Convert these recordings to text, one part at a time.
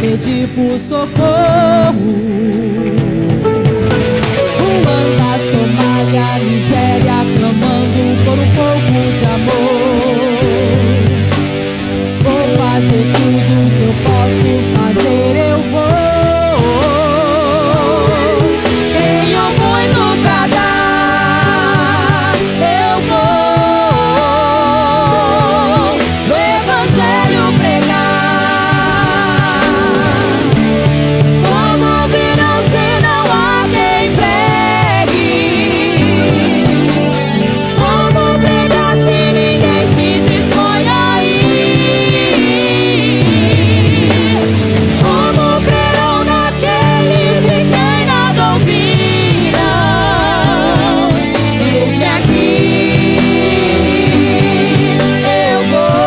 pedir por socorro. Ruanda, Somália, Nigéria, clamando por um pouco de amor. Vou fazer tudo que eu posso fazer, eu vou. Tenho muito pra dar, eu vou no Evangelho pregar. Como virão se não há quem pregue? Como pregar se ninguém se dispõe a ir? Como crerão naqueles de quem nada ouviram? Eis-me aqui, eu vou.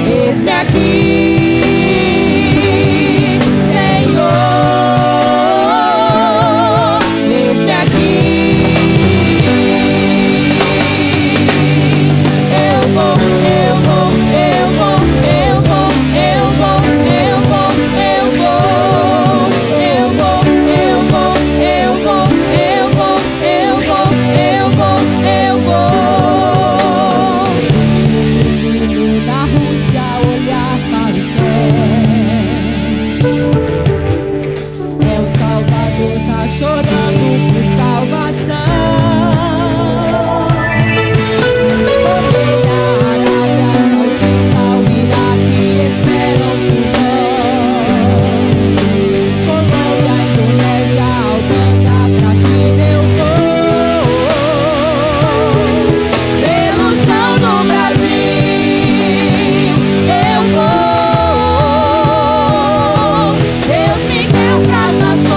Eis-me aqui, Senhor. Eis-me aqui, eu vou, eu vou, eu vou, eu vou, eu vou, eu vou, eu vou, eu vou, eu vou, eu vou, eu vou, eu vou, eu vou, eu vou. Da Rússia olhar para o céu, é o Salvador, tá chorando por salvação. Olhei a Arábia Saudita, o Iraque esperam por nós. Colômbia, Indonésia, Uganda, pra China eu vou. Pelo chão do Brasil eu vou. Deus me deu pras nações,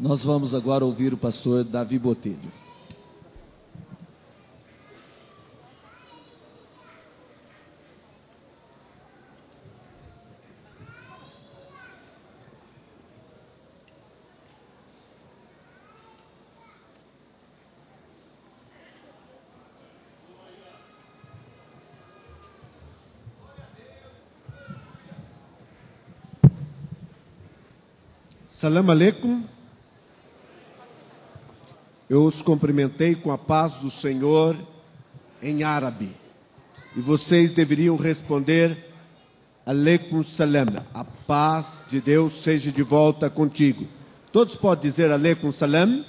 Nós vamos agora ouvir o pastor Davi Botelho. Salam aleikum. Eu os cumprimentei com a paz do Senhor em árabe. E vocês deveriam responder aleikum salam. A paz de Deus seja de volta contigo. Todos podem dizer aleikum salam?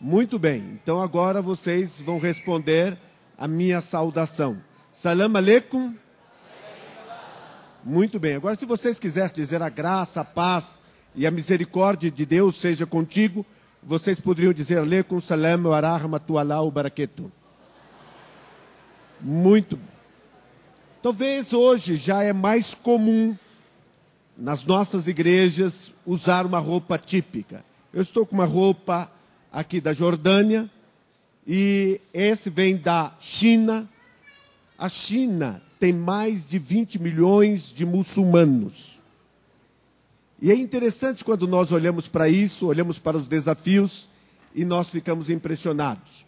Muito bem. Então agora vocês vão responder a minha saudação. Salam aleikum. Muito bem. Agora, se vocês quisessem dizer a graça, a paz e a misericórdia de Deus seja contigo, vocês poderiam dizer aleikum salam wa rahmatullahi wa barakatuh. Muito. Talvez hoje já é mais comum nas nossas igrejas usar uma roupa típica. Eu estou com uma roupa aqui da Jordânia e esse vem da China. A China tem mais de 20 milhões de muçulmanos. E é interessante quando nós olhamos para isso, olhamos para os desafios e nós ficamos impressionados.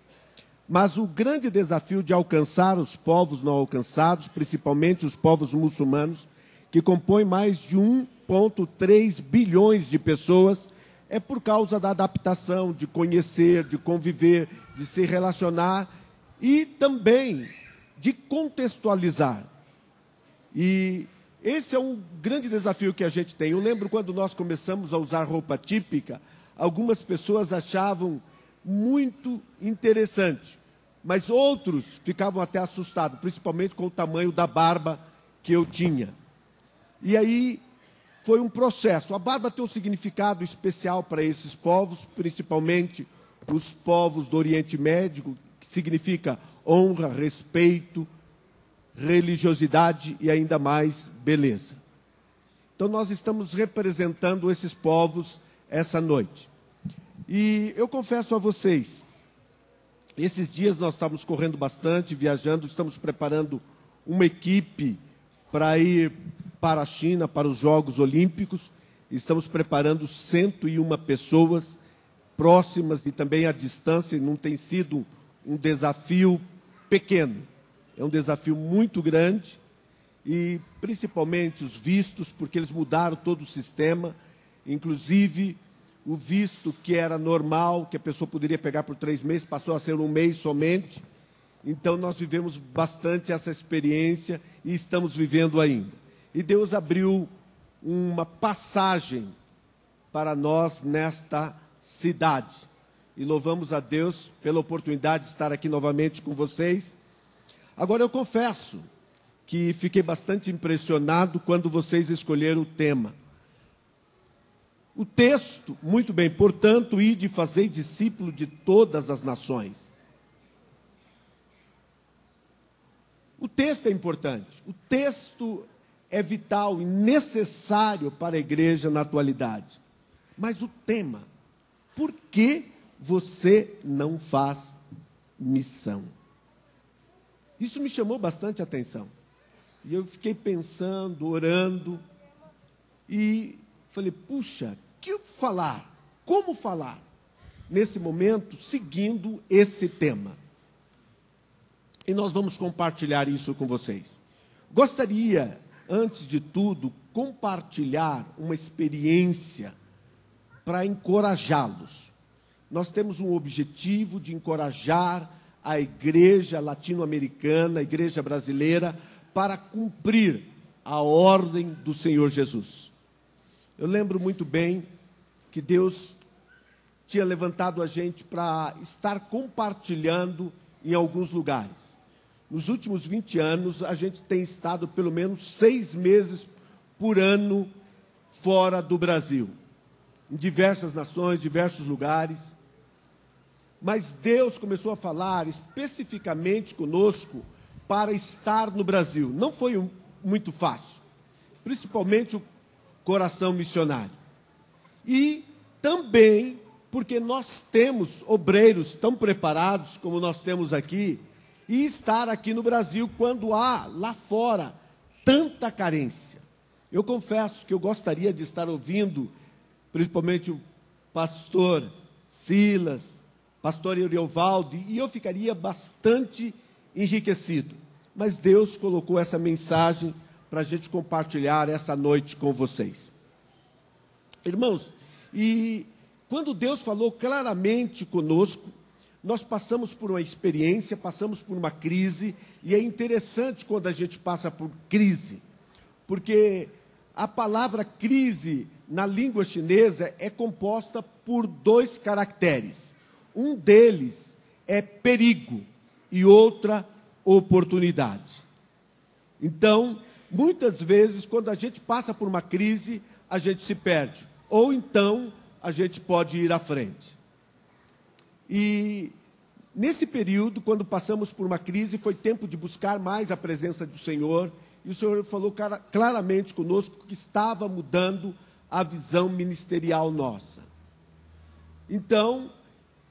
Mas o grande desafio de alcançar os povos não alcançados, principalmente os povos muçulmanos, que compõem mais de 1,3 bilhões de pessoas, é por causa da adaptação, de conhecer, de conviver, de se relacionar e também de contextualizar. E esse é um grande desafio que a gente tem. Eu lembro quando nós começamos a usar roupa típica, algumas pessoas achavam muito interessante, mas outros ficavam até assustados, principalmente com o tamanho da barba que eu tinha. E aí foi um processo. A barba tem um significado especial para esses povos, principalmente os povos do Oriente Médio, que significa honra, respeito, religiosidade e ainda mais beleza. Então nós estamos representando esses povos essa noite. E eu confesso a vocês, esses dias nós estamos correndo bastante, viajando, estamos preparando uma equipe para ir para a China, para os Jogos Olímpicos. Estamos preparando 101 pessoas próximas e também à distância, e não tem sido um desafio pequeno. É um desafio muito grande e principalmente os vistos, porque eles mudaram todo o sistema, inclusive o visto que era normal, que a pessoa poderia pegar por 3 meses, passou a ser 1 mês somente. Então nós vivemos bastante essa experiência e estamos vivendo ainda. E Deus abriu uma passagem para nós nesta cidade. E louvamos a Deus pela oportunidade de estar aqui novamente com vocês. Agora eu confesso que fiquei bastante impressionado quando vocês escolheram o tema. O texto, muito bem, portanto, ide fazer discípulo de todas as nações. O texto é importante, o texto é vital e necessário para a igreja na atualidade. Mas o tema, por que você não faz missão? Isso me chamou bastante atenção. E eu fiquei pensando, orando, e falei, puxa, que falar? Como falar? Nesse momento, seguindo esse tema. E nós vamos compartilhar isso com vocês. Gostaria, antes de tudo, compartilhar uma experiência para encorajá-los. Nós temos um objetivo de encorajar a igreja latino-americana, a igreja brasileira, para cumprir a ordem do Senhor Jesus. Eu lembro muito bem que Deus tinha levantado a gente para estar compartilhando em alguns lugares. Nos últimos 20 anos, a gente tem estado pelo menos 6 meses por ano fora do Brasil, em diversas nações, diversos lugares. Mas Deus começou a falar especificamente conosco para estar no Brasil. Não foi muito fácil, principalmente o coração missionário. e também porque nós temos obreiros tão preparados como nós temos aqui, e estar aqui no Brasil quando há lá fora tanta carência. Eu confesso que eu gostaria de estar ouvindo, principalmente o pastor Silas, pastor Euriovaldo, e eu ficaria bastante enriquecido. Mas Deus colocou essa mensagem para a gente compartilhar essa noite com vocês. Irmãos, e quando Deus falou claramente conosco, nós passamos por uma experiência, passamos por uma crise, e é interessante quando a gente passa por crise, porque a palavra crise na língua chinesa é composta por 2 caracteres. Um deles é perigo e outra oportunidade. Então, muitas vezes, quando a gente passa por uma crise, a gente se perde, ou então a gente pode ir à frente. E nesse período, quando passamos por uma crise, foi tempo de buscar mais a presença do Senhor, e o Senhor falou claramente conosco que estava mudando a visão ministerial nossa. Então,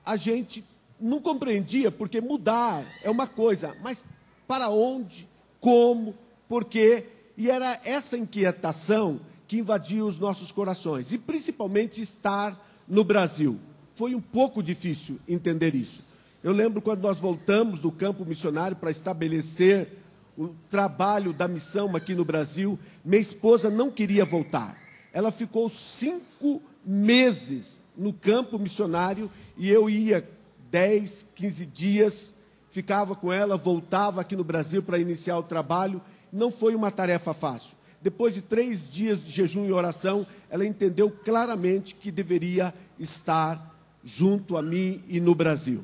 a gente não compreendia, porque mudar é uma coisa, mas para onde, como, por quê? E era essa inquietação que invadia os nossos corações, e principalmente estar no Brasil. Foi um pouco difícil entender isso. Eu lembro quando nós voltamos do campo missionário para estabelecer o trabalho da missão aqui no Brasil, minha esposa não queria voltar. Ela ficou 5 meses no campo missionário e eu ia 10, 15 dias, ficava com ela, voltava aqui no Brasil para iniciar o trabalho. Não foi uma tarefa fácil. Depois de 3 dias de jejum e oração, ela entendeu claramente que deveria estar junto a mim e no Brasil.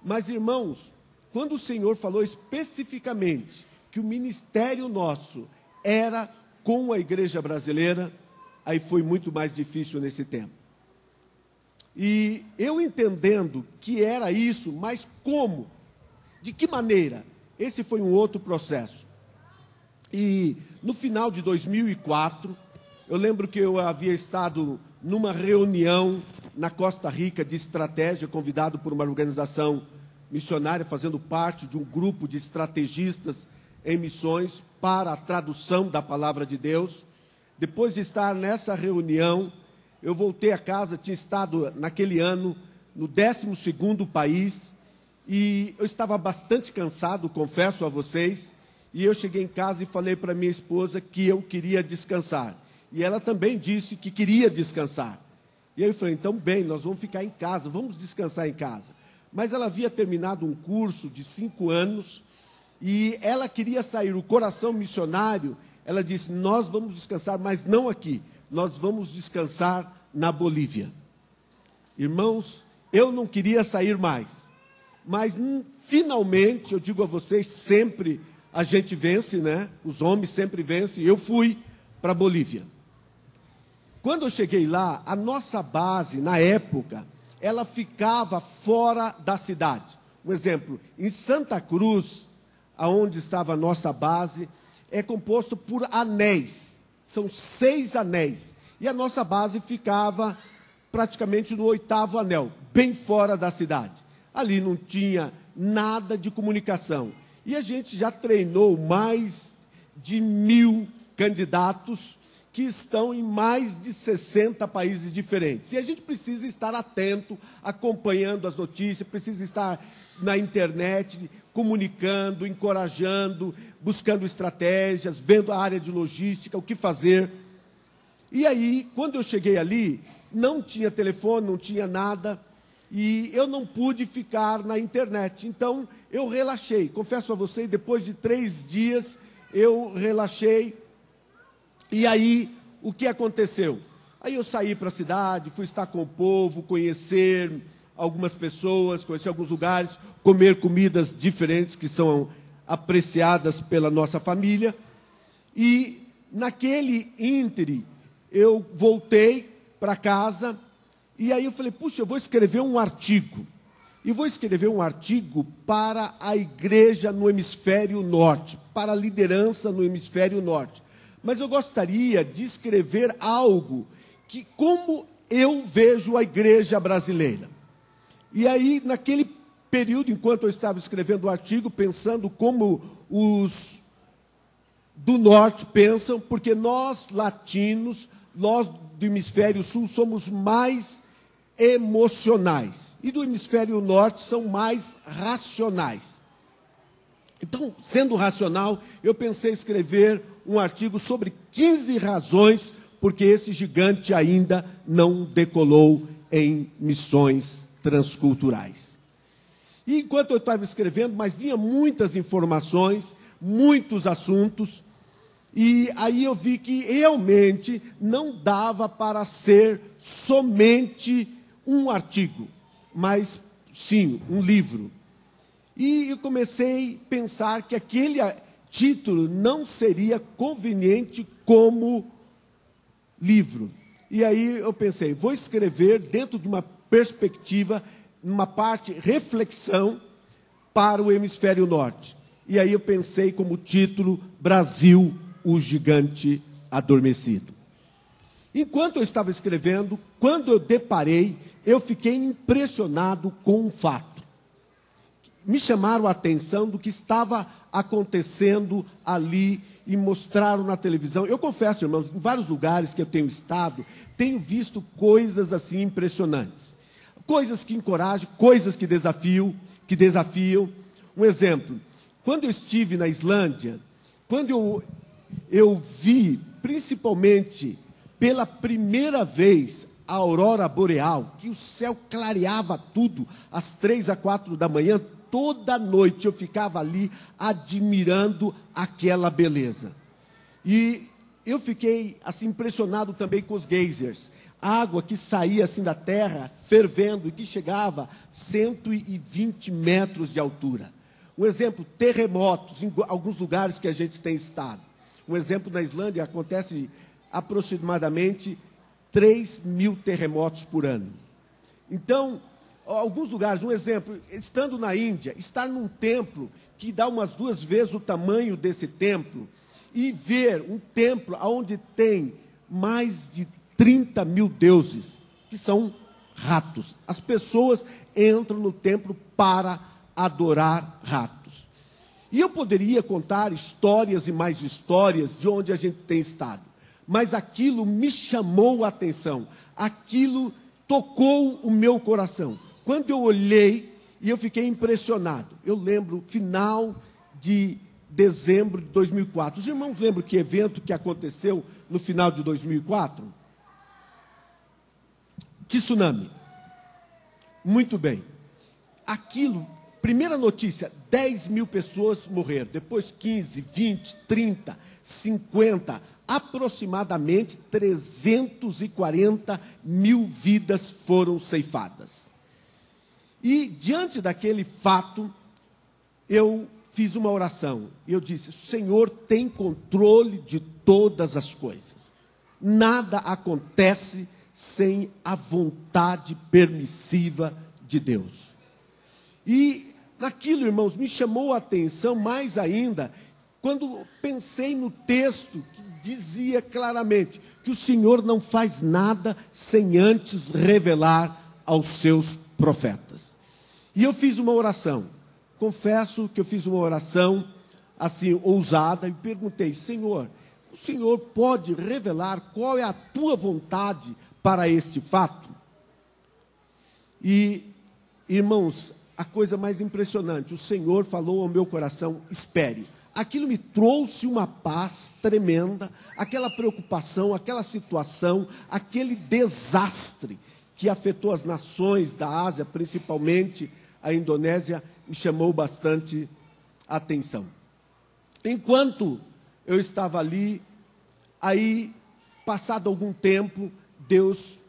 Mas, irmãos, quando o Senhor falou especificamente que o ministério nosso era com a igreja brasileira, aí foi muito mais difícil nesse tempo. E eu entendendo que era isso, mas como? De que maneira? Esse foi um outro processo. E no final de 2004, eu lembro que eu havia estado numa reunião na Costa Rica de estratégia, convidado por uma organização missionária, fazendo parte de um grupo de estrategistas em missões para a tradução da palavra de Deus. Depois de estar nessa reunião, eu voltei a casa, tinha estado naquele ano no 12º país, e eu estava bastante cansado, confesso a vocês, e eu cheguei em casa e falei para minha esposa que eu queria descansar. E ela também disse que queria descansar. E aí eu falei, então bem, nós vamos ficar em casa, vamos descansar em casa. Mas ela havia terminado um curso de 5 anos, e ela queria sair, o coração missionário, ela disse, nós vamos descansar, mas não aqui, nós vamos descansar na Bolívia. Irmãos, eu não queria sair mais, mas finalmente, eu digo a vocês, sempre a gente vence, né? Os homens sempre vencem, eu fui para a Bolívia. Quando eu cheguei lá, a nossa base, na época, ela ficava fora da cidade. Um exemplo, em Santa Cruz, aonde estava a nossa base, é composto por anéis. São 6 anéis. E a nossa base ficava praticamente no 8º anel, bem fora da cidade. Ali não tinha nada de comunicação. E a gente já treinou mais de 1000 candidatos que estão em mais de 60 países diferentes. E a gente precisa estar atento, acompanhando as notícias, precisa estar na internet, comunicando, encorajando, buscando estratégias, vendo a área de logística, o que fazer. E aí, quando eu cheguei ali, não tinha telefone, não tinha nada, e eu não pude ficar na internet. Então, eu relaxei. Confesso a vocês, depois de 3 dias, eu relaxei. E aí, o que aconteceu? Aí eu saí para a cidade, fui estar com o povo, conhecer algumas pessoas, conhecer alguns lugares, comer comidas diferentes que são apreciadas pela nossa família. E naquele íntere, eu voltei para casa e aí eu falei, puxa, eu vou escrever um artigo. E vou escrever um artigo para a igreja no hemisfério norte, para a liderança no hemisfério norte. Mas eu gostaria de escrever algo que como eu vejo a igreja brasileira. E aí, naquele período, enquanto eu estava escrevendo o artigo, pensando como os do norte pensam, porque nós, latinos, nós do hemisfério sul, somos mais emocionais. E do hemisfério norte são mais racionais. Então, sendo racional, eu pensei em escrever um artigo sobre 15 razões porque esse gigante ainda não decolou em missões transculturais. E enquanto eu estava escrevendo, mas vinha muitas informações, muitos assuntos, e aí eu vi que realmente não dava para ser somente um artigo, mas sim, um livro. E eu comecei a pensar que aquele título não seria conveniente como livro. E aí eu pensei, vou escrever dentro de uma perspectiva, numa parte reflexão para o hemisfério norte. E aí eu pensei como título, Brasil, o gigante adormecido. Enquanto eu estava escrevendo, quando eu deparei, eu fiquei impressionado com um fato. Me chamaram a atenção do que estava acontecendo ali e mostraram na televisão. Eu confesso, irmãos, em vários lugares que eu tenho estado, tenho visto coisas assim impressionantes. Coisas que encorajam, coisas que desafiam. Um exemplo, quando eu estive na Islândia, quando eu vi, principalmente pela primeira vez, a aurora boreal, que o céu clareava tudo, às 3 a 4 da manhã, toda noite eu ficava ali admirando aquela beleza. E eu fiquei assim impressionado também com os geysers. Água que saía assim da terra, fervendo, e que chegava a 120 metros de altura. Um exemplo, terremotos, em alguns lugares que a gente tem estado. Um exemplo, na Islândia, acontece aproximadamente 3.000 terremotos por ano. Então, alguns lugares, um exemplo, estando na Índia, estar num templo que dá umas 2 vezes o tamanho desse templo, e ver um templo onde tem mais de 30.000 deuses, que são ratos. As pessoas entram no templo para adorar ratos. E eu poderia contar histórias e mais histórias de onde a gente tem estado, mas aquilo me chamou a atenção, aquilo tocou o meu coração. Quando eu olhei, e eu fiquei impressionado. Eu lembro, final de dezembro de 2004. Os irmãos lembram que evento que aconteceu no final de 2004? Tsunami. Muito bem. Aquilo, primeira notícia, 10.000 pessoas morreram. Depois 15, 20, 30, 50, aproximadamente 340.000 vidas foram ceifadas. E diante daquele fato, eu fiz uma oração. Eu disse, o Senhor tem controle de todas as coisas. Nada acontece sem a vontade permissiva de Deus. E naquilo, irmãos, me chamou a atenção mais ainda, quando pensei no texto que dizia claramente que o Senhor não faz nada sem antes revelar aos seus profetas. E eu fiz uma oração. Confesso que eu fiz uma oração assim ousada e perguntei, Senhor, o Senhor pode revelar qual é a tua vontade para este fato? E, irmãos, a coisa mais impressionante, o Senhor falou ao meu coração, espere. Aquilo me trouxe uma paz tremenda, aquela preocupação, aquela situação, aquele desastre que afetou as nações da Ásia, principalmente a Indonésia, me chamou bastante a atenção. Enquanto eu estava ali, aí, passado algum tempo, Deus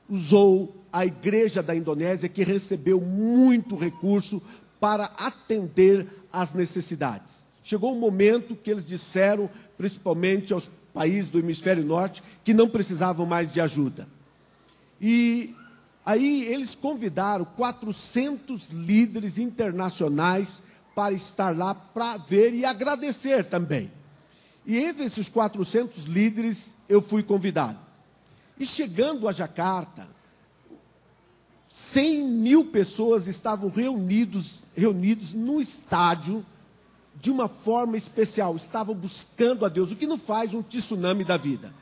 usou a igreja da Indonésia, que recebeu muito recurso para atender às necessidades. Chegou um momento que eles disseram, principalmente aos países do hemisfério norte, que não precisavam mais de ajuda. E aí eles convidaram 400 líderes internacionais para estar lá, para ver e agradecer também. E entre esses 400 líderes, eu fui convidado. E chegando a Jacarta, 100.000 pessoas estavam reunidos no estádio de uma forma especial. Estavam buscando a Deus. O que não faz um tsunami da vida?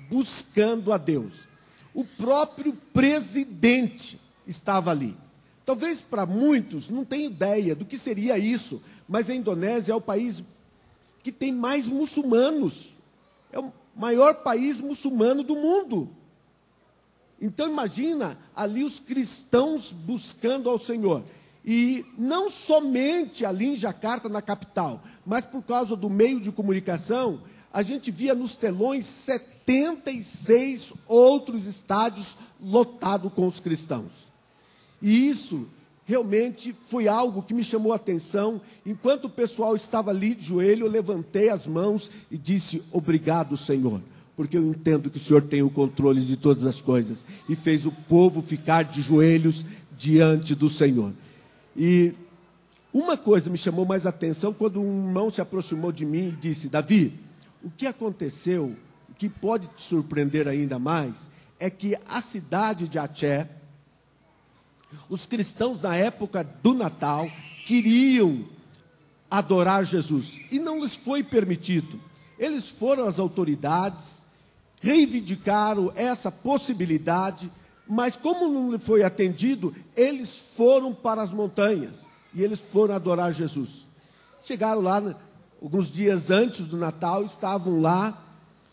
Buscando a Deus. O próprio presidente estava ali. Talvez para muitos não tenham ideia do que seria isso, mas a Indonésia é o país que tem mais muçulmanos. É o maior país muçulmano do mundo. Então imagina ali os cristãos buscando ao Senhor. E não somente ali em Jacarta, na capital, mas por causa do meio de comunicação, a gente via nos telões 76 outros estádios lotados com os cristãos. E isso realmente foi algo que me chamou a atenção. Enquanto o pessoal estava ali de joelho, eu levantei as mãos e disse: obrigado, Senhor, porque eu entendo que o Senhor tem o controle de todas as coisas. E fez o povo ficar de joelhos diante do Senhor. E uma coisa me chamou mais a atenção quando um irmão se aproximou de mim e disse: Davi, o que aconteceu, o que pode te surpreender ainda mais, é que a cidade de Aché, os cristãos na época do Natal queriam adorar Jesus e não lhes foi permitido. Eles foram às autoridades, reivindicaram essa possibilidade, mas como não lhe foi atendido, eles foram para as montanhas e eles foram adorar Jesus. Chegaram lá alguns dias antes do Natal, estavam lá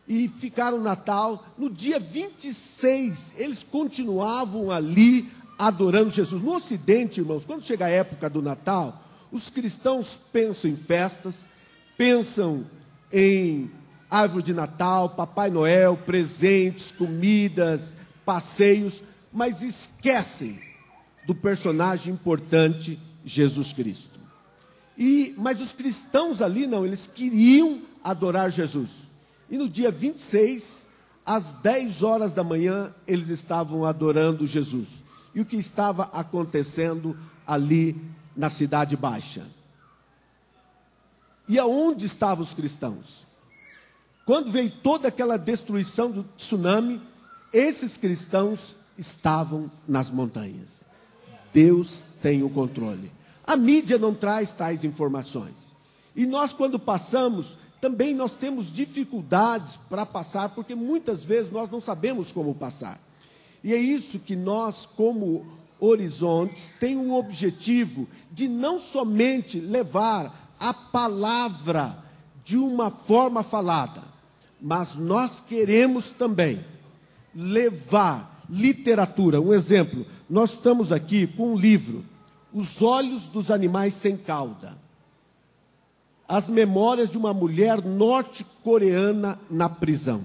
e ficaram no Natal. No dia 26, eles continuavam ali adorando Jesus. No Ocidente, irmãos, quando chega a época do Natal, os cristãos pensam em festas, pensam em árvore de Natal, Papai Noel, presentes, comidas, passeios, mas esquecem do personagem importante, Jesus Cristo. Mas os cristãos ali não, eles queriam adorar Jesus. E no dia 26, às 10 horas da manhã, eles estavam adorando Jesus. E o que estava acontecendo ali na Cidade Baixa? E aonde estavam os cristãos? Quando veio toda aquela destruição do tsunami, esses cristãos estavam nas montanhas. Deus tem o controle. A mídia não traz tais informações. E nós, quando passamos, também nós temos dificuldades para passar, porque muitas vezes nós não sabemos como passar. E é isso que nós, como Horizontes, tem o objetivo de não somente levar a palavra de uma forma falada, mas nós queremos também levar literatura. Um exemplo, nós estamos aqui com um livro, Os Olhos dos Animais Sem Cauda. As memórias de uma mulher norte-coreana na prisão.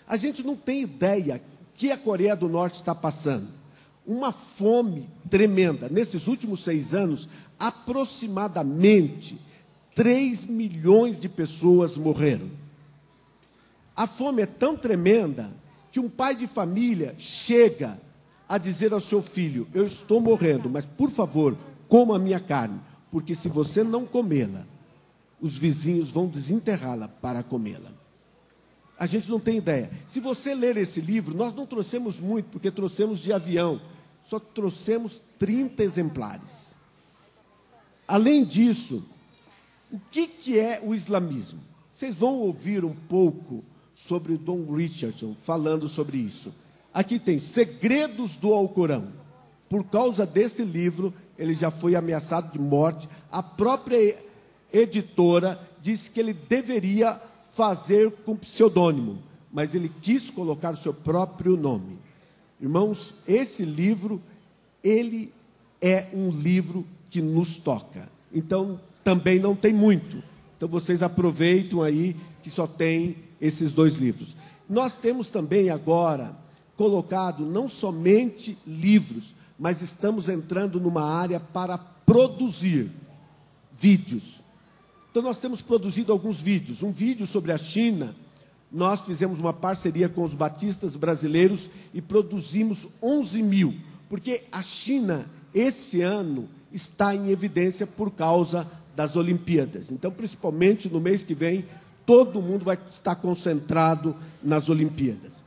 A gente não tem ideia que a Coreia do Norte está passando. Uma fome tremenda. Nesses últimos 6 anos, aproximadamente 3 milhões de pessoas morreram. A fome é tão tremenda que um pai de família chega a dizer ao seu filho: eu estou morrendo, mas por favor, coma a minha carne, porque se você não comê-la, os vizinhos vão desenterrá-la para comê-la. A gente não tem ideia. Se você ler esse livro, nós não trouxemos muito, porque trouxemos de avião, só trouxemos 30 exemplares. Além disso, o que é o islamismo? Vocês vão ouvir um pouco sobre Don Richardson falando sobre isso. Aqui tem Segredos do Alcorão. Por causa desse livro, ele já foi ameaçado de morte. A própria editora disse que ele deveria fazer com pseudônimo, mas ele quis colocar o seu próprio nome. Irmãos, esse livro, ele é um livro que nos toca. Então, também não tem muito. Então, vocês aproveitam aí que só tem esses 2 livros. Nós temos também agora colocado não somente livros, mas estamos entrando numa área para produzir vídeos. Então, nós temos produzido alguns vídeos. Um vídeo sobre a China, nós fizemos uma parceria com os batistas brasileiros e produzimos 11.000, porque a China, esse ano, está em evidência por causa das Olimpíadas. Então, principalmente no mês que vem, todo mundo vai estar concentrado nas Olimpíadas.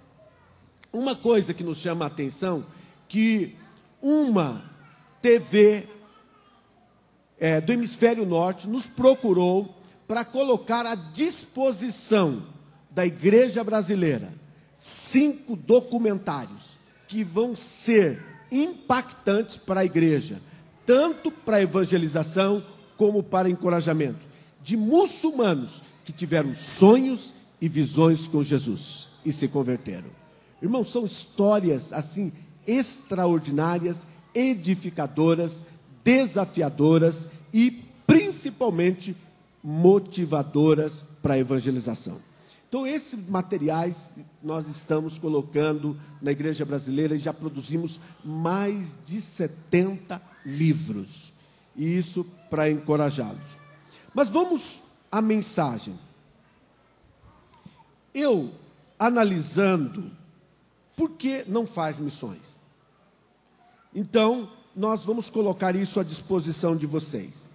uma coisa que nos chama a atenção, que uma TV do Hemisfério Norte nos procurou para colocar à disposição da igreja brasileira 5 documentários que vão ser impactantes para a igreja, tanto para a evangelização como para encorajamento, de muçulmanos que tiveram sonhos e visões com Jesus e se converteram. Irmãos, são histórias assim extraordinárias, edificadoras, desafiadoras e principalmente motivadoras para a evangelização. Então, esses materiais nós estamos colocando na igreja brasileira e já produzimos mais de 70 livros. E isso para encorajá-los. Mas vamos à mensagem. Eu, analisando, por que não faz missões? Então, nós vamos colocar isso à disposição de vocês.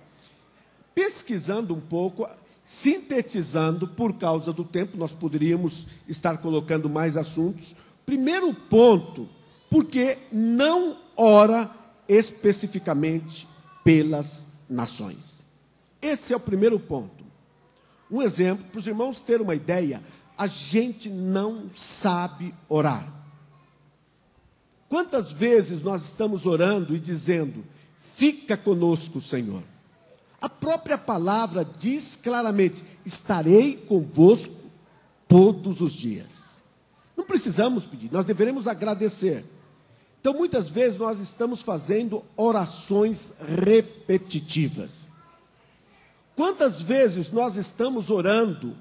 Pesquisando um pouco, sintetizando, por causa do tempo, nós poderíamos estar colocando mais assuntos. Primeiro ponto, porque não ora especificamente pelas nações. Esse é o primeiro ponto. Um exemplo, para os irmãos terem uma ideia, a gente não sabe orar. Quantas vezes nós estamos orando e dizendo, fica conosco, Senhor. A própria palavra diz claramente, estarei convosco todos os dias. Não precisamos pedir, nós deveremos agradecer. Então, muitas vezes nós estamos fazendo orações repetitivas. Quantas vezes nós estamos orando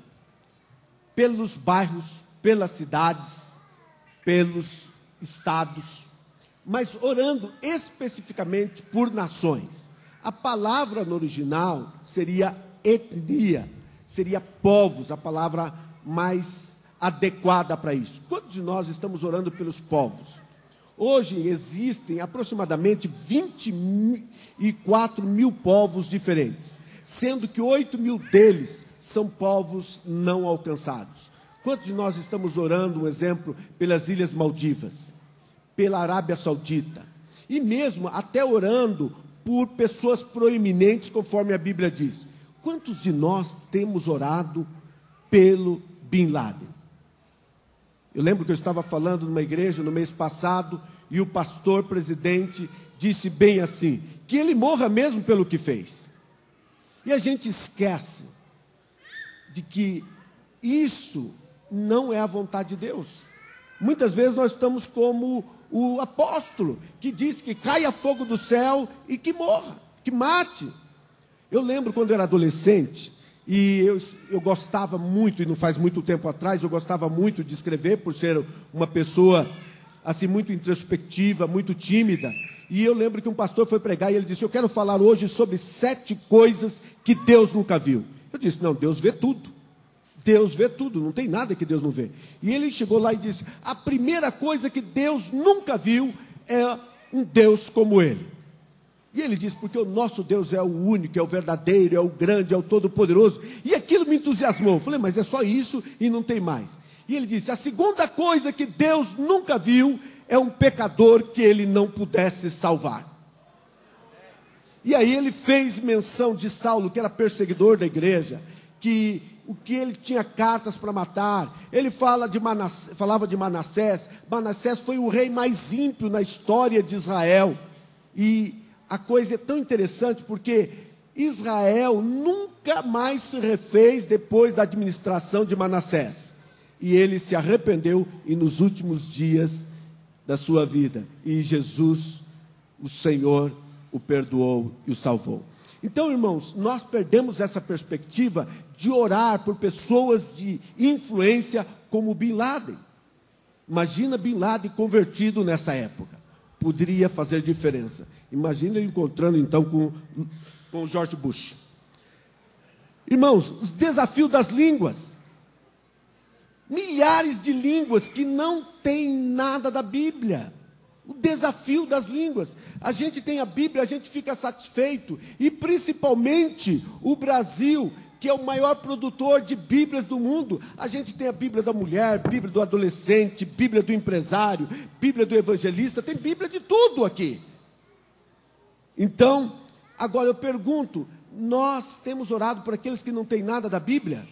pelos bairros, pelas cidades, pelos estados, mas orando especificamente por nações? A palavra no original seria etnia, seria povos, a palavra mais adequada para isso. Quantos de nós estamos orando pelos povos? Hoje existem aproximadamente 24 mil povos diferentes, sendo que 8 mil deles são povos não alcançados. Quantos de nós estamos orando, um exemplo, pelas Ilhas Maldivas, pela Arábia Saudita, e mesmo até orando por pessoas proeminentes, conforme a Bíblia diz? Quantos de nós temos orado pelo Bin Laden? Eu lembro que eu estava falando numa igreja no mês passado, e o pastor presidente disse bem assim, que ele morra mesmo pelo que fez. E a gente esquece de que isso não é a vontade de Deus. Muitas vezes nós estamos como o apóstolo, que diz que caia fogo do céu e que morra, que mate. Eu lembro quando eu era adolescente, e eu gostava muito, e não faz muito tempo atrás, eu gostava muito de escrever, por ser uma pessoa assim muito introspectiva, muito tímida. E eu lembro que um pastor foi pregar e ele disse, eu quero falar hoje sobre 7 coisas que Deus nunca viu. Eu disse, não, Deus vê tudo. Deus vê tudo, não tem nada que Deus não vê. E ele chegou lá e disse, a primeira coisa que Deus nunca viu é um Deus como ele. E ele disse, porque o nosso Deus é o único, é o verdadeiro, é o grande, é o todo-poderoso. E aquilo me entusiasmou. Eu falei, mas é só isso e não tem mais. E ele disse, a segunda coisa que Deus nunca viu é um pecador que ele não pudesse salvar. E aí ele fez menção de Saulo, que era perseguidor da igreja, que ele tinha cartas para matar. Ele falava de Manassés. Manassés foi o rei mais ímpio na história de Israel. E a coisa é tão interessante porque Israel nunca mais se refez depois da administração de Manassés. E ele se arrependeu e nos últimos dias da sua vida. E Jesus, o Senhor, o perdoou e o salvou. Então, irmãos, nós perdemos essa perspectiva de orar por pessoas de influência como Bin Laden. Imagina Bin Laden convertido nessa época. Poderia fazer diferença. Imagina ele encontrando então com George Bush. Irmãos, os desafios das línguas. Milhares de línguas que não têm nada da Bíblia. O desafio das línguas. A gente tem a Bíblia, a gente fica satisfeito. E principalmente o Brasil que é o maior produtor de Bíblias do mundo. A gente tem a Bíblia da mulher, Bíblia do adolescente, Bíblia do empresário, Bíblia do evangelista, tem Bíblia de tudo aqui. Então, agora eu pergunto, nós temos orado por aqueles que não têm nada da Bíblia?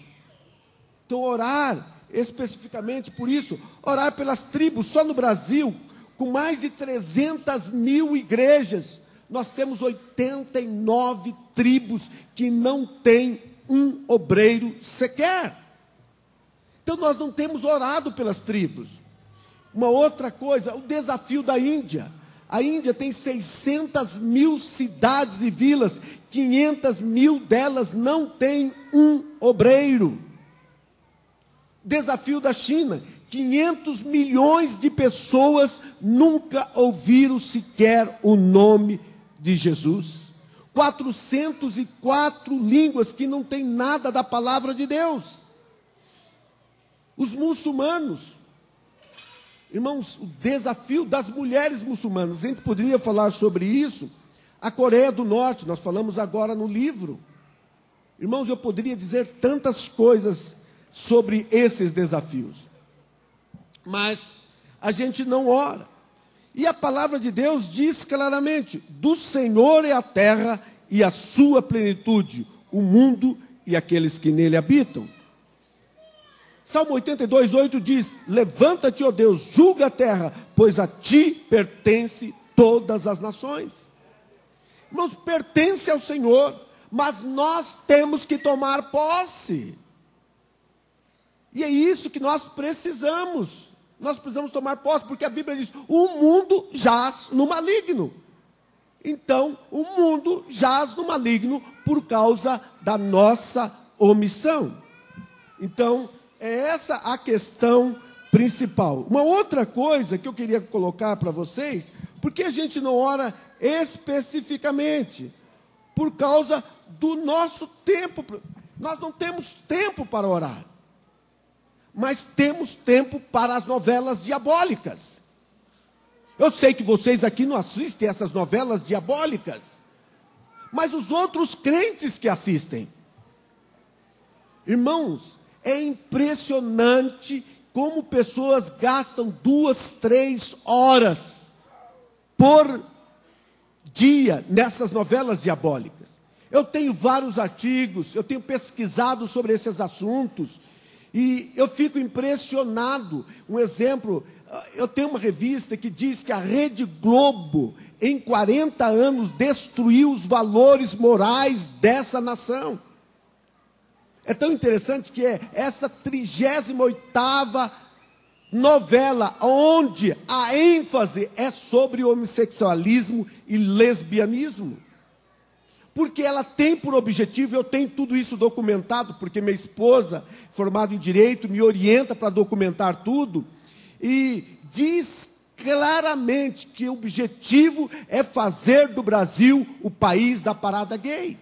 Então, orar especificamente por isso, orar pelas tribos. Só no Brasil, com mais de 300 mil igrejas, nós temos 89 tribos que não têm um obreiro sequer. Então nós não temos orado pelas tribos. Uma outra coisa, o desafio da Índia. A Índia tem 600 mil cidades e vilas, 500 mil delas não têm um obreiro. Desafio da China, 500 milhões de pessoas nunca ouviram sequer o nome de Jesus. 404 línguas que não tem nada da palavra de Deus. Os muçulmanos, irmãos, o desafio das mulheres muçulmanas, a gente poderia falar sobre isso. A Coreia do Norte, nós falamos agora no livro. Irmãos, eu poderia dizer tantas coisas sobre esses desafios, mas a gente não ora. E a palavra de Deus diz claramente: do Senhor é a terra e a sua plenitude, o mundo e aqueles que nele habitam. Salmo 82:8 diz: levanta-te, ó Deus, julga a terra, pois a ti pertence todas as nações. Irmãos, pertence ao Senhor, mas nós temos que tomar posse. E é isso que nós precisamos. Nós precisamos tomar posse, porque a Bíblia diz: o mundo jaz no maligno. Então, o mundo jaz no maligno por causa da nossa omissão. Então, é essa a questão principal. Uma outra coisa que eu queria colocar para vocês, porque a gente não ora especificamente? Por causa do nosso tempo. Nós não temos tempo para orar. Mas temos tempo para as novelas diabólicas. Eu sei que vocês aqui não assistem essas novelas diabólicas, mas os outros crentes que assistem. Irmãos, é impressionante como pessoas gastam 2, 3 horas por dia nessas novelas diabólicas. Eu tenho vários artigos, eu tenho pesquisado sobre esses assuntos, e eu fico impressionado. Um exemplo, eu tenho uma revista que diz que a Rede Globo, em 40 anos, destruiu os valores morais dessa nação. É tão interessante que é essa 38ª novela, onde a ênfase é sobre homossexualismo e lesbianismo. Porque ela tem por objetivo, eu tenho tudo isso documentado, porque minha esposa, formada em Direito, me orienta para documentar tudo, e diz claramente que o objetivo é fazer do Brasil o país da parada gay.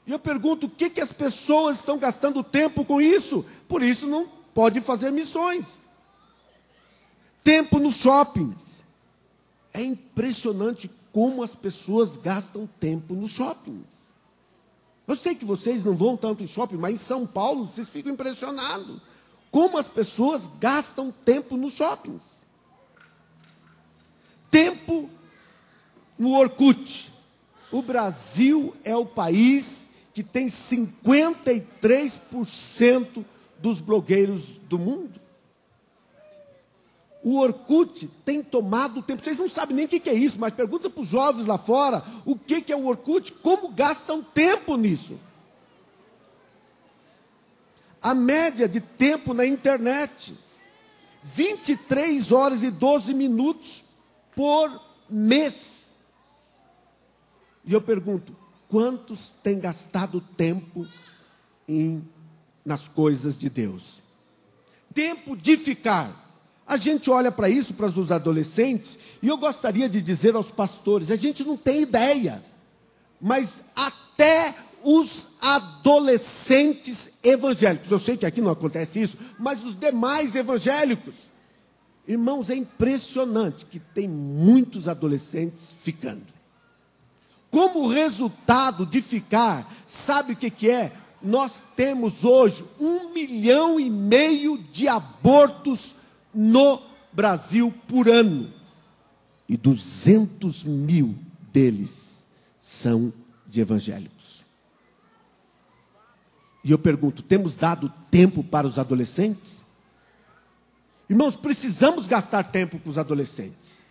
E eu pergunto, o que as pessoas estão gastando tempo com isso? Por isso não pode fazer missões. Tempo nos shoppings. É impressionante como as pessoas gastam tempo nos shoppings. Eu sei que vocês não vão tanto em shopping, mas em São Paulo vocês ficam impressionados. Como as pessoas gastam tempo nos shoppings. Tempo no Orkut. O Brasil é o país que tem 53% dos blogueiros do mundo. O Orkut tem tomado tempo. Vocês não sabem nem o que é isso, mas pergunta para os jovens lá fora o que é o Orkut, como gastam tempo nisso. A média de tempo na internet, 23 horas e 12 minutos por mês. E eu pergunto, quantos têm gastado tempo nas coisas de Deus? Tempo de ficar. A gente olha para isso, para os adolescentes, e eu gostaria de dizer aos pastores, a gente não tem ideia, mas até os adolescentes evangélicos, eu sei que aqui não acontece isso, mas os demais evangélicos, irmãos, é impressionante que tem muitos adolescentes ficando. como resultado de ficar, sabe o que é? Nós temos hoje 1,5 milhão de abortos no Brasil por ano. E 200 mil deles são de evangélicos. E eu pergunto, temos dado tempo para os adolescentes? Irmãos, precisamos gastar tempo com os adolescentes.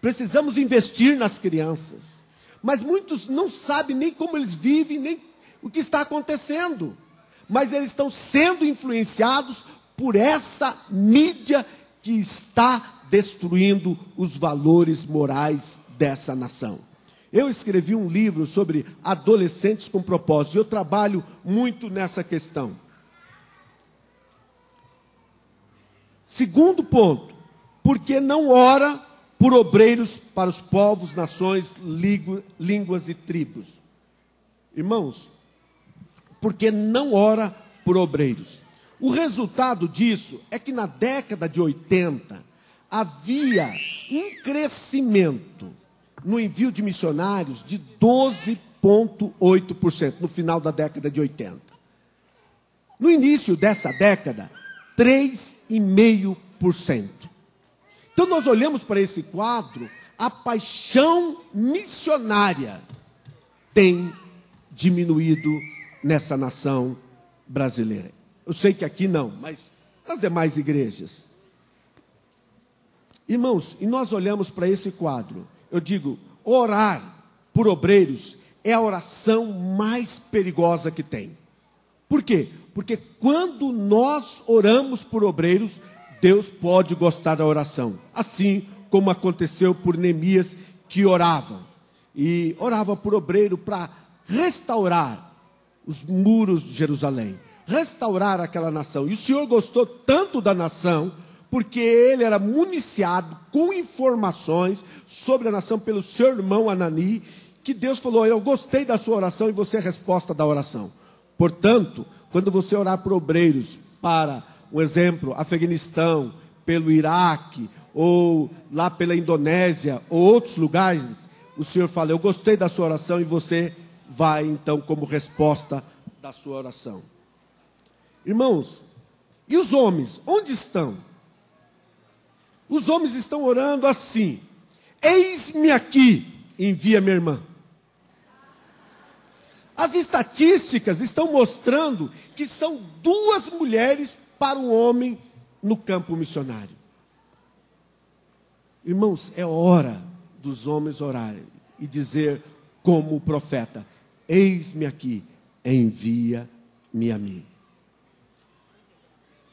Precisamos investir nas crianças. Mas muitos não sabem nem como eles vivem, nem o que está acontecendo. Mas eles estão sendo influenciados por essa mídia que está destruindo os valores morais dessa nação. Eu escrevi um livro sobre adolescentes com propósito. Eu trabalho muito nessa questão. Segundo ponto, porque não ora por obreiros para os povos, nações, línguas e tribos. Irmãos, porque não ora por obreiros. O resultado disso é que na década de 80 havia um crescimento no envio de missionários de 12,8% no final da década de 80. No início dessa década, 3,5%. Então nós olhamos para esse quadro, a paixão missionária tem diminuído nessa nação brasileira. Eu sei que aqui não, mas nas demais igrejas. Irmãos, e nós olhamos para esse quadro, eu digo, orar por obreiros é a oração mais perigosa que tem. Por quê? Porque quando nós oramos por obreiros, Deus pode gostar da oração. Assim como aconteceu por Neemias, que orava. E orava por obreiro para restaurar os muros de Jerusalém. Restaurar aquela nação. E o Senhor gostou tanto da nação, porque ele era municiado com informações sobre a nação pelo seu irmão Anani, que Deus falou, eu gostei da sua oração e você é a resposta da oração. Portanto, quando você orar por obreiros para, um exemplo, Afeganistão, pelo Iraque, ou lá pela Indonésia, ou outros lugares, o Senhor fala, eu gostei da sua oração e você vai então como resposta da sua oração. Irmãos, e os homens, onde estão? Os homens estão orando assim, eis-me aqui, envia minha irmã. As estatísticas estão mostrando que são 2 mulheres para um homem no campo missionário. Irmãos, é hora dos homens orarem e dizer como o profeta, eis-me aqui, envia-me a mim.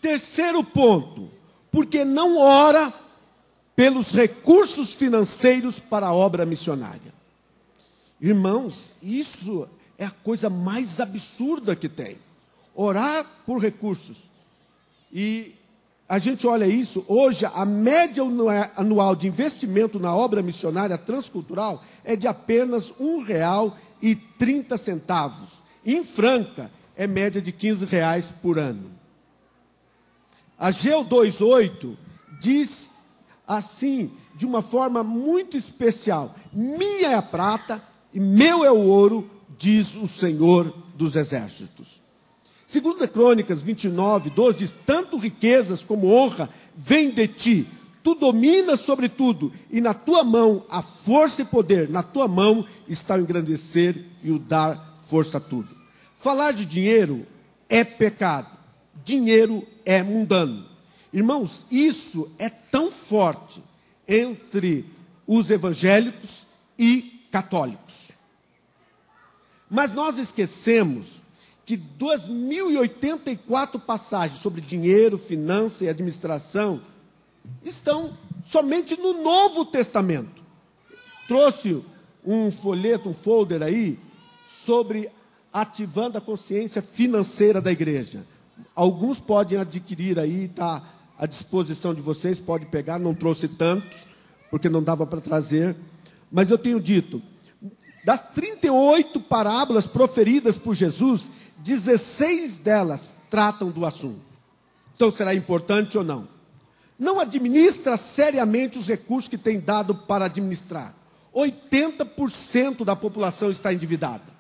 Terceiro ponto, porque não ora pelos recursos financeiros para a obra missionária. Irmãos, isso é a coisa mais absurda que tem. Orar por recursos. E a gente olha isso, hoje a média anual de investimento na obra missionária transcultural é de apenas R$ 1,30. Em Franca, é média de R$ 15 por ano. A GEO 28 diz assim, de uma forma muito especial, minha é a prata e meu é o ouro, diz o Senhor dos Exércitos. Segundo Crônicas 29:12 diz, tanto riquezas como honra vêm de ti, tu dominas sobre tudo, e na tua mão há força e poder, na tua mão está o engrandecer e o dar força a tudo. Falar de dinheiro é pecado, dinheiro é mundano. Irmãos, isso é tão forte entre os evangélicos e católicos. Mas nós esquecemos que 2.084 passagens sobre dinheiro, finança e administração estão somente no Novo Testamento. Trouxe um folheto, um folder aí, sobre ativando a consciência financeira da igreja. Alguns podem adquirir aí, está à disposição de vocês, pode pegar, não trouxe tantos, porque não dava para trazer. Mas eu tenho dito, das 38 parábolas proferidas por Jesus, 16 delas tratam do assunto. Então será importante ou não? Não administra seriamente os recursos que tem dado para administrar. 80% da população está endividada.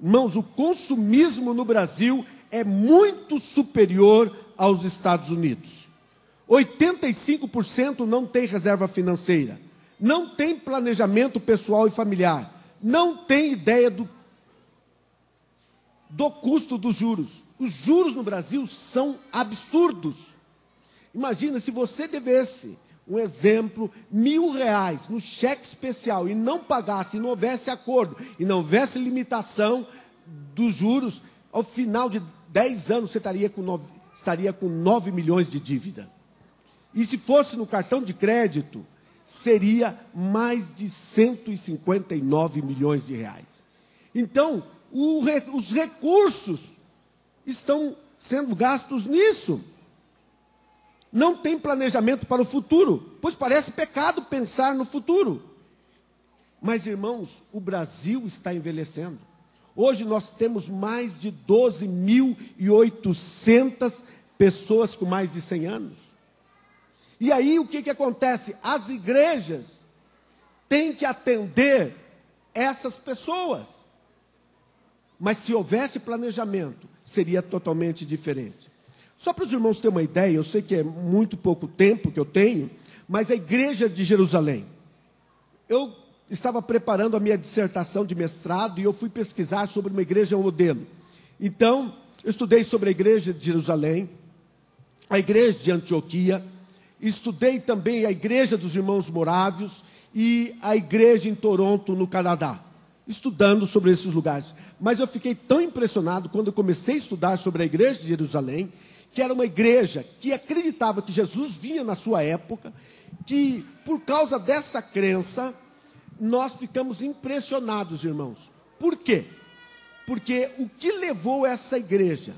Irmãos, o consumismo no Brasil é muito superior aos Estados Unidos. 85% não tem reserva financeira, não tem planejamento pessoal e familiar, não tem ideia do custo dos juros. Os juros no Brasil são absurdos. Imagina se você devesse, um exemplo, R$1.000 no cheque especial e não pagasse, e não houvesse acordo, e não houvesse limitação dos juros, ao final de 10 anos você estaria com 9 milhões de dívida. E se fosse no cartão de crédito, seria mais de 159 milhões de reais. Então, os recursos estão sendo gastos nisso. Não tem planejamento para o futuro, pois parece pecado pensar no futuro. Mas, irmãos, o Brasil está envelhecendo. Hoje nós temos mais de 12.800 pessoas com mais de 100 anos. E aí o que acontece? As igrejas têm que atender essas pessoas. Mas se houvesse planejamento, seria totalmente diferente. Só para os irmãos terem uma ideia, eu sei que é muito pouco tempo que eu tenho, mas a igreja de Jerusalém. Eu estava preparando a minha dissertação de mestrado e eu fui pesquisar sobre uma igreja modelo. Então, eu estudei sobre a igreja de Jerusalém, a igreja de Antioquia, estudei também a igreja dos irmãos morávios e a igreja em Toronto, no Canadá, estudando sobre esses lugares. Mas eu fiquei tão impressionado quando eu comecei a estudar sobre a igreja de Jerusalém, que era uma igreja que acreditava que Jesus vinha na sua época, que por causa dessa crença, nós ficamos impressionados, irmãos. Por quê? Porque o que levou essa igreja,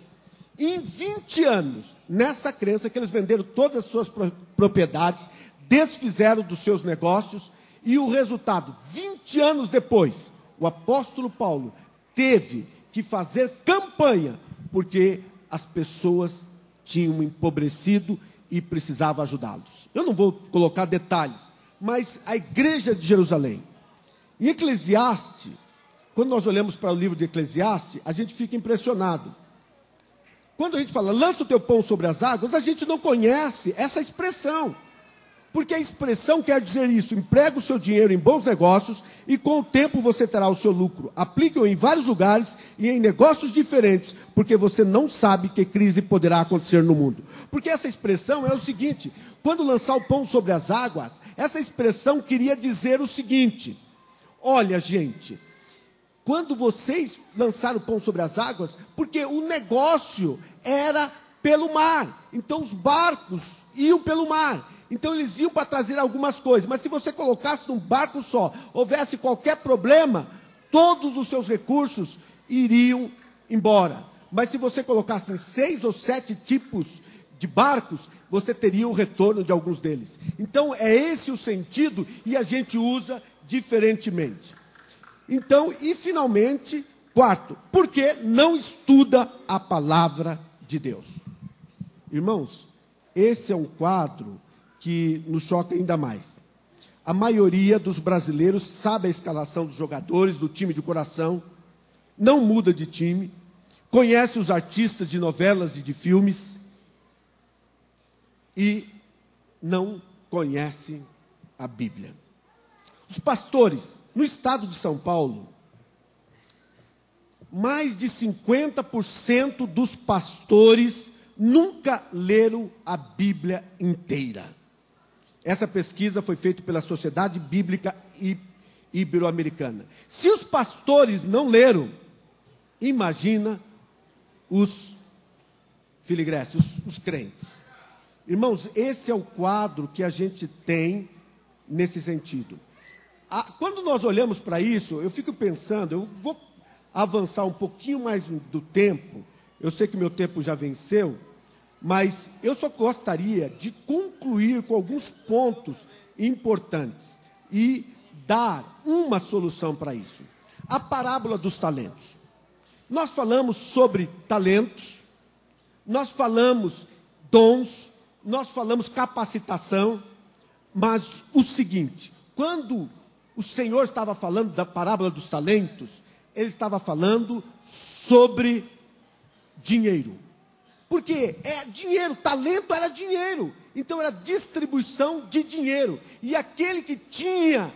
em 20 anos, nessa crença, que eles venderam todas as suas propriedades, desfizeram dos seus negócios, e o resultado, 20 anos depois, o apóstolo Paulo teve que fazer campanha, porque as pessoas tinham empobrecido e precisava ajudá-los. Eu não vou colocar detalhes, mas a igreja de Jerusalém, em Eclesiastes, quando nós olhamos para o livro de Eclesiastes, a gente fica impressionado. Quando a gente fala, lança o teu pão sobre as águas, a gente não conhece essa expressão. Porque a expressão quer dizer isso, emprega o seu dinheiro em bons negócios e com o tempo você terá o seu lucro. Aplique-o em vários lugares e em negócios diferentes, porque você não sabe que crise poderá acontecer no mundo. Porque essa expressão é o seguinte, quando lançar o pão sobre as águas, essa expressão queria dizer o seguinte, olha gente, quando vocês lançaram o pão sobre as águas, porque o negócio era pelo mar, então os barcos iam pelo mar, então eles iam para trazer algumas coisas, mas se você colocasse num barco só, houvesse qualquer problema, todos os seus recursos iriam embora. Mas se você colocasse em 6 ou 7 tipos de barcos, você teria o retorno de alguns deles. Então é esse o sentido e a gente usa diferentemente. Então, e finalmente, quarto, por que não estuda a palavra de Deus? Irmãos, esse é um quadro que nos choca ainda mais. A maioria dos brasileiros sabe a escalação dos jogadores, do time de coração, não muda de time, conhece os artistas de novelas e de filmes e não conhece a Bíblia. Os pastores, no estado de São Paulo, mais de 50% dos pastores nunca leram a Bíblia inteira. Essa pesquisa foi feita pela Sociedade Bíblica Ibero-Americana. Se os pastores não leram, imagina os filigresses, os crentes. Irmãos, esse é o quadro que a gente tem nesse sentido. Quando nós olhamos para isso, eu fico pensando, eu vou avançar um pouquinho mais do tempo, eu sei que meu tempo já venceu, mas eu só gostaria de concluir com alguns pontos importantes e dar uma solução para isso. A parábola dos talentos. Nós falamos sobre talentos, nós falamos dons, nós falamos capacitação, mas o seguinte, quando o Senhor estava falando da parábola dos talentos, ele estava falando sobre dinheiro. Porque dinheiro, talento era dinheiro. Então era distribuição de dinheiro. E aquele que tinha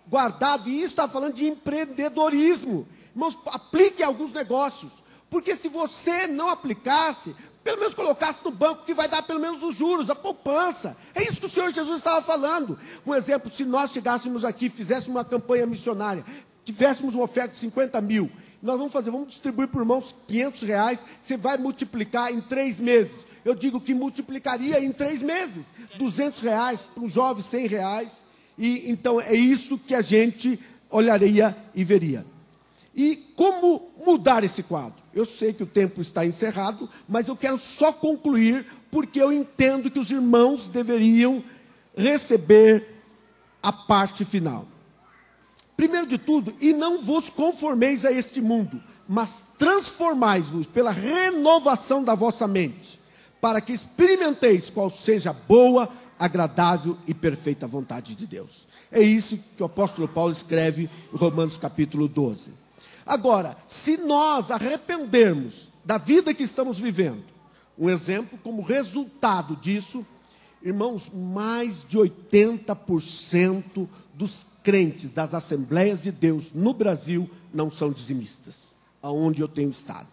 guardado, e isso estava falando de empreendedorismo. Irmãos, aplique alguns negócios. Porque se você não aplicasse, pelo menos colocasse no banco, que vai dar pelo menos os juros, a poupança. É isso que o Senhor Jesus estava falando. Um exemplo, se nós chegássemos aqui, fizéssemos uma campanha missionária, tivéssemos uma oferta de 50 mil, nós vamos distribuir por irmãos R$500, você vai multiplicar em 3 meses. Eu digo que multiplicaria em 3 meses, R$200, para um jovem R$100. E então é isso que a gente olharia e veria. E como mudar esse quadro? Eu sei que o tempo está encerrado, mas eu quero só concluir, porque eu entendo que os irmãos deveriam receber a parte final. Primeiro de tudo, e não vos conformeis a este mundo, mas transformai-vos pela renovação da vossa mente, para que experimenteis qual seja a boa, agradável e perfeita vontade de Deus. É isso que o apóstolo Paulo escreve em Romanos capítulo 12. Agora, se nós arrependermos da vida que estamos vivendo, um exemplo como resultado disso, irmãos, mais de 80% dos crentes das Assembleias de Deus no Brasil não são dizimistas, aonde eu tenho estado.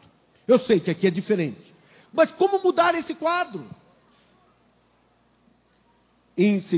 Eu sei que aqui é diferente, mas como mudar esse quadro? Em 2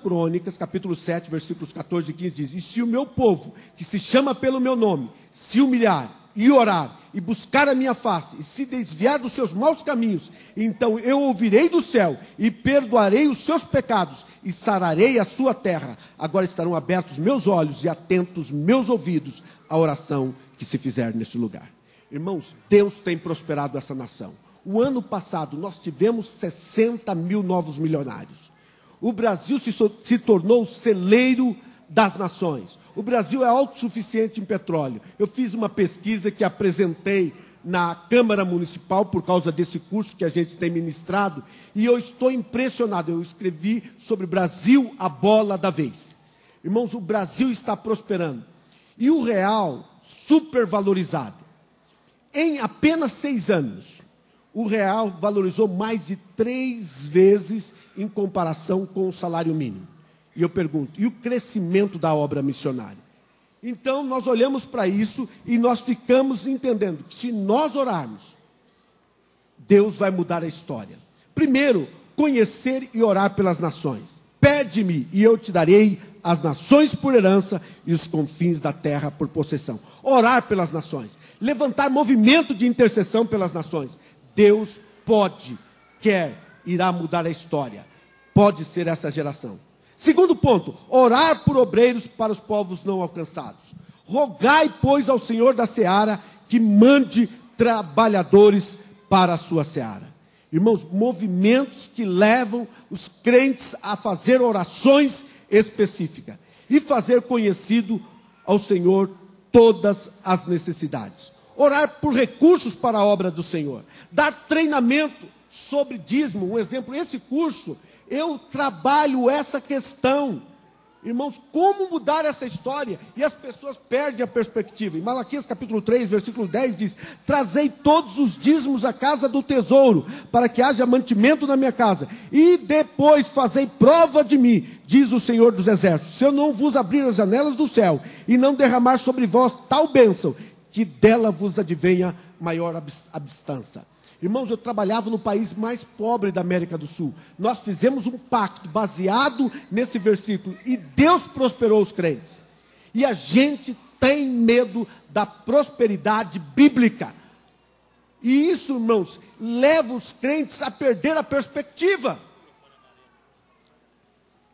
Crônicas, capítulo 7, versículos 14 e 15, diz: e se o meu povo, que se chama pelo meu nome, se humilhar e orar, e buscar a minha face, e se desviar dos seus maus caminhos, então eu ouvirei do céu, e perdoarei os seus pecados, e sararei a sua terra. Agora estarão abertos meus olhos e atentos meus ouvidos à oração que se fizer neste lugar. Irmãos, Deus tem prosperado essa nação. O ano passado nós tivemos 60 mil novos milionários. O Brasil se tornou o celeiro das nações. O Brasil é autossuficiente em petróleo. Eu fiz uma pesquisa que apresentei na Câmara Municipal por causa desse curso que a gente tem ministrado, e eu estou impressionado. Eu escrevi sobre Brasil, a bola da vez. Irmãos, o Brasil está prosperando. E o real supervalorizado. Em apenas 6 anos, o real valorizou mais de 3 vezes em comparação com o salário mínimo. E eu pergunto, e o crescimento da obra missionária? Então, nós olhamos para isso e nós ficamos entendendo que se nós orarmos, Deus vai mudar a história. Primeiro, conhecer e orar pelas nações. Pede-me e eu te darei as nações por herança e os confins da terra por possessão. Orar pelas nações. Levantar movimento de intercessão pelas nações. Deus pode, quer, irá mudar a história. Pode ser essa geração. Segundo ponto, orar por obreiros para os povos não alcançados. Rogai, pois, ao Senhor da seara que mande trabalhadores para a sua seara. Irmãos, movimentos que levam os crentes a fazer orações específicas e fazer conhecido ao Senhor todas as necessidades. Orar por recursos para a obra do Senhor. Dar treinamento sobre dízimo. Um exemplo, esse curso, eu trabalho essa questão. Irmãos, como mudar essa história? E as pessoas perdem a perspectiva. Em Malaquias capítulo 3, versículo 10 diz: trazei todos os dízimos à casa do tesouro, para que haja mantimento na minha casa. E depois fazei prova de mim, diz o Senhor dos Exércitos, se eu não vos abrir as janelas do céu, e não derramar sobre vós tal bênção, que dela vos advenha maior abstância. Irmãos, eu trabalhava no país mais pobre da América do Sul. Nós fizemos um pacto baseado nesse versículo. E Deus prosperou os crentes. E a gente tem medo da prosperidade bíblica. E isso, irmãos, leva os crentes a perder a perspectiva.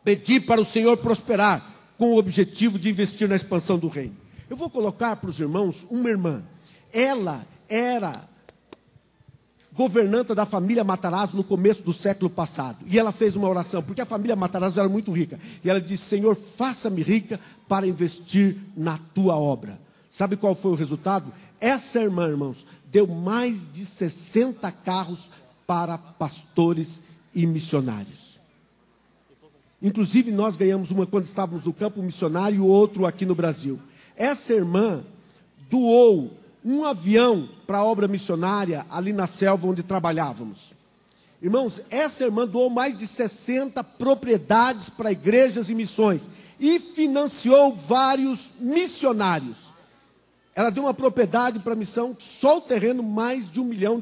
Pedir para o Senhor prosperar, com o objetivo de investir na expansão do reino. Eu vou colocar para os irmãos uma irmã. Ela era governanta da família Matarazzo no começo do século passado. E ela fez uma oração, porque a família Matarazzo era muito rica. E ela disse: Senhor, faça-me rica para investir na tua obra. Sabe qual foi o resultado? Essa irmã, irmãos, deu mais de 60 carros para pastores e missionários. Inclusive, nós ganhamos uma quando estávamos no campo missionário e o outro aqui no Brasil. Essa irmã doou um avião para a obra missionária ali na selva onde trabalhávamos. Irmãos, essa irmã doou mais de 60 propriedades para igrejas e missões e financiou vários missionários. Ela deu uma propriedade para a missão, só o terreno, mais de R$1 milhão.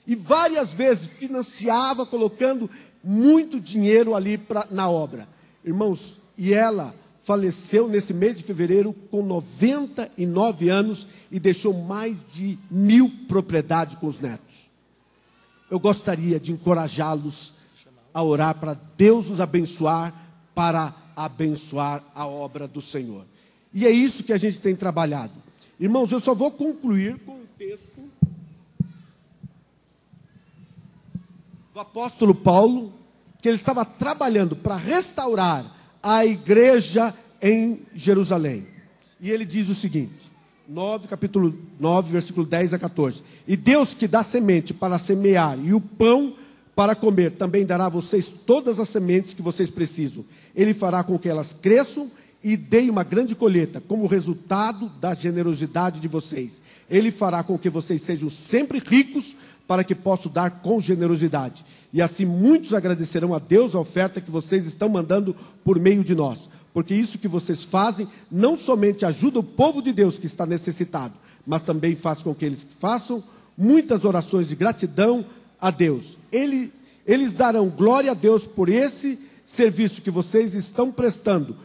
E várias vezes financiava, colocando muito dinheiro ali na obra. Irmãos, e ela faleceu nesse mês de fevereiro com 99 anos e deixou mais de 1.000 propriedades com os netos. Eu gostaria de encorajá-los a orar para Deus os abençoar, para abençoar a obra do Senhor. E é isso que a gente tem trabalhado. Irmãos, eu só vou concluir com o texto do apóstolo Paulo, que ele estava trabalhando para restaurar a igreja em Jerusalém. E ele diz o seguinte, capítulo 9, versículo 10 a 14. E Deus que dá semente para semear e o pão para comer, também dará a vocês todas as sementes que vocês precisam. Ele fará com que elas cresçam e deem uma grande colheita, como resultado da generosidade de vocês. Ele fará com que vocês sejam sempre ricos, para que possam dar com generosidade. E assim muitos agradecerão a Deus a oferta que vocês estão mandando por meio de nós. Porque isso que vocês fazem não somente ajuda o povo de Deus que está necessitado, mas também faz com que eles façam muitas orações de gratidão a Deus. Eles darão glória a Deus por esse serviço que vocês estão prestando.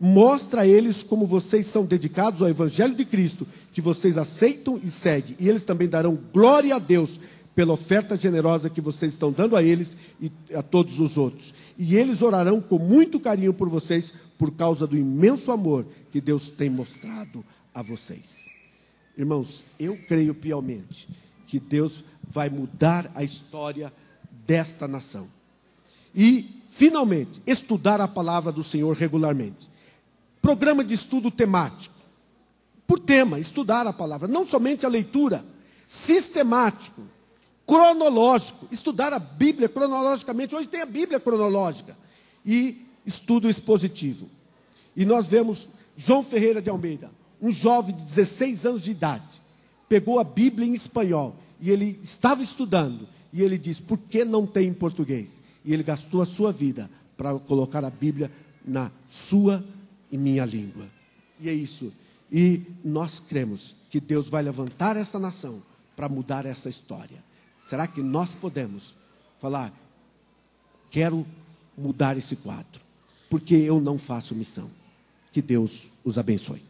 Mostra a eles como vocês são dedicados ao Evangelho de Cristo, que vocês aceitam e seguem. E eles também darão glória a Deus pela oferta generosa que vocês estão dando a eles e a todos os outros. E eles orarão com muito carinho por vocês, por causa do imenso amor que Deus tem mostrado a vocês. Irmãos, eu creio piamente que Deus vai mudar a história desta nação. E, finalmente, estudar a palavra do Senhor regularmente. Programa de estudo temático. Por tema, estudar a palavra. Não somente a leitura. Sistemático. Cronológico. Estudar a Bíblia cronologicamente. Hoje tem a Bíblia cronológica. E estudo expositivo. E nós vemos João Ferreira de Almeida, um jovem de 16 anos de idade. Pegou a Bíblia em espanhol. E ele estava estudando. E ele diz, por que não tem em português? E ele gastou a sua vida para colocar a Bíblia na sua em minha língua. E é isso. E nós cremos que Deus vai levantar essa nação para mudar essa história. Será que nós podemos falar, quero mudar esse quadro, porque eu não faço missão? Que Deus os abençoe.